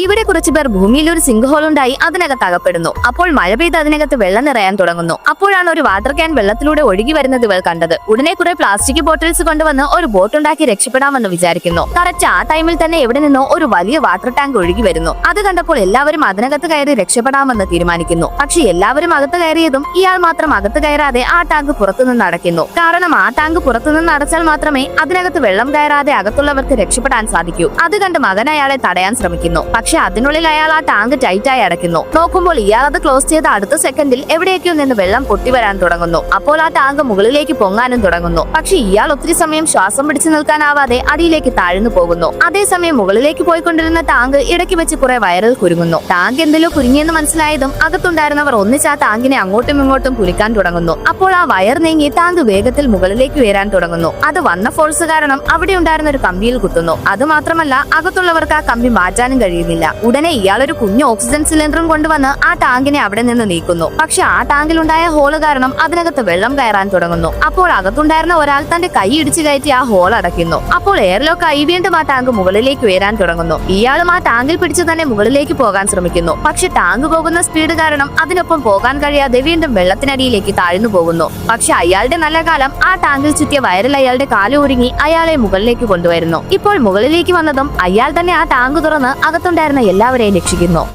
ഇവിടെ കുറച്ചുപേർ ഭൂമിയിൽ ഒരു സിങ്ക് ഹോൾ ഉണ്ടായി അതിനകത്ത് അകപ്പെടുന്നു. അപ്പോൾ മഴ പെയ്ത് അതിനകത്ത് വെള്ളം നിറയാൻ തുടങ്ങുന്നു. അപ്പോഴാണ് ഒരു വാട്ടർ ക്യാൻ വെള്ളത്തിലൂടെ ഒഴുകി വരുന്നത് ഇവർ കണ്ടത്. ഉടനെ കുറെ പ്ലാസ്റ്റിക് ബോട്ടിൽസ് കൊണ്ടുവന്ന് ഒരു ബോട്ട് ഉണ്ടാക്കി രക്ഷപ്പെടാമെന്ന് വിചാരിക്കുന്നു. കറക്റ്റ് ആ ടൈമിൽ തന്നെ എവിടെ നിന്നോ ഒരു വലിയ വാട്ടർ ടാങ്ക് ഒഴുകി വരുന്നു. അത് കണ്ടപ്പോൾ എല്ലാവരും അതിനകത്ത് കയറി രക്ഷപ്പെടാമെന്ന് തീരുമാനിക്കുന്നു. പക്ഷെ എല്ലാവരും അകത്ത് കയറിയതും ഇയാൾ മാത്രം അകത്ത് കയറാതെ ആ ടാങ്ക് പുറത്തുനിന്ന് അടയ്ക്കുന്നു. കാരണം ആ ടാങ്ക് പുറത്തുനിന്ന് അടച്ചാൽ മാത്രമേ അതിനകത്ത് വെള്ളം കയറാതെ അകത്തുള്ളവർക്ക് രക്ഷപ്പെടാൻ സാധിക്കൂ. അത് കണ്ട് മകൻ അയാളെ തടയാൻ ശ്രമിക്കുന്നു. പക്ഷെ അതിനുള്ളിൽ അയാൾ ആ ടാങ്ക് ടൈറ്റായി അടയ്ക്കുന്നു. നോക്കുമ്പോൾ ഇയാൾ അത് ക്ലോസ് ചെയ്ത അടുത്ത സെക്കൻഡിൽ എവിടേക്കോ നിന്ന് വെള്ളം പൊട്ടി വരാൻ തുടങ്ങുന്നു. അപ്പോൾ ആ ടാങ്ക് മുകളിലേക്ക് പൊങ്ങാനും തുടങ്ങുന്നു. പക്ഷെ ഇയാൾ ഒത്തിരി സമയം ശ്വാസം പിടിച്ചു നിൽക്കാനാവാതെ അടിയിലേക്ക് താഴ്ന്നു പോകുന്നു. അതേസമയം മുകളിലേക്ക് പോയിക്കൊണ്ടിരുന്ന ടാങ്ക് ഇടയ്ക്ക് വെച്ച് കുറെ വയറിൽ കുരുങ്ങുന്നു. ടാങ്ക് എന്തെല്ലോ കുരുങ്ങിയെന്ന് മനസ്സിലായതും അകത്തുണ്ടായിരുന്നവർ ഒന്നിച്ച് ആ ടാങ്കിനെ അങ്ങോട്ടും ഇങ്ങോട്ടും കുലുക്കാൻ തുടങ്ങുന്നു. അപ്പോൾ ആ വയർ നീങ്ങി ടാങ്ക് വേഗത്തിൽ മുകളിലേക്ക് ഉയരാൻ തുടങ്ങുന്നു. അത് വന്ന ഫോഴ്സ് കാരണം അവിടെ ഉണ്ടായിരുന്ന ഒരു കമ്പിയിൽ കുത്തുന്നു. അത് മാത്രമല്ല അകത്തുള്ളവർക്ക് ആ കമ്പി മാറ്റാനും കഴിയുന്നില്ല. ഉടനെ ഇയാൾ ഒരു കുഞ്ഞു ഓക്സിജൻ സിലിണ്ടറും കൊണ്ടുവന്ന് ആ ടാങ്കിനെ അവിടെ നിന്ന് നീക്കുന്നു. പക്ഷെ ആ ടാങ്കിലുണ്ടായ ഹോള് കാരണം അതിനകത്ത് വെള്ളം കയറാൻ തുടങ്ങുന്നു. അപ്പോൾ അകത്തുണ്ടായിരുന്ന ഒരാൾ തന്റെ കൈ ഇടിച്ചു കയറ്റി ആ ഹോൾ അടയ്ക്കുന്നു. അപ്പോൾ എയർലോക്ക് ആയി വീണ്ടും ആ ടാങ്ക് മുകളിലേക്ക് ഉയരാൻ തുടങ്ങുന്നു. ഇയാളും ആ ടാങ്കിൽ പിടിച്ചു തന്നെ മുകളിലേക്ക് പോകാൻ ശ്രമിക്കുന്നു. പക്ഷെ ടാങ്ക് പോകുന്ന സ്പീഡ് കാരണം അതിനൊപ്പം പോകാൻ കഴിയാതെ വീണ്ടും വെള്ളത്തിനടിയിലേക്ക് താഴ്ന്നു പോകുന്നു. പക്ഷെ അയാളുടെ നല്ല കാലം ആ ടാങ്കിൽ ചുറ്റിയ വയറിൽ അയാളുടെ കാല് ഒരുങ്ങി അയാളെ മുകളിലേക്ക് കൊണ്ടുവരുന്നു. ഇപ്പോൾ മുകളിലേക്ക് വന്നതും അയാൾ തന്നെ ആ ടാങ്ക് തുറന്ന് അകത്തുണ്ടായിരുന്ന എല്ലാവരെയും രക്ഷിക്കുന്നു.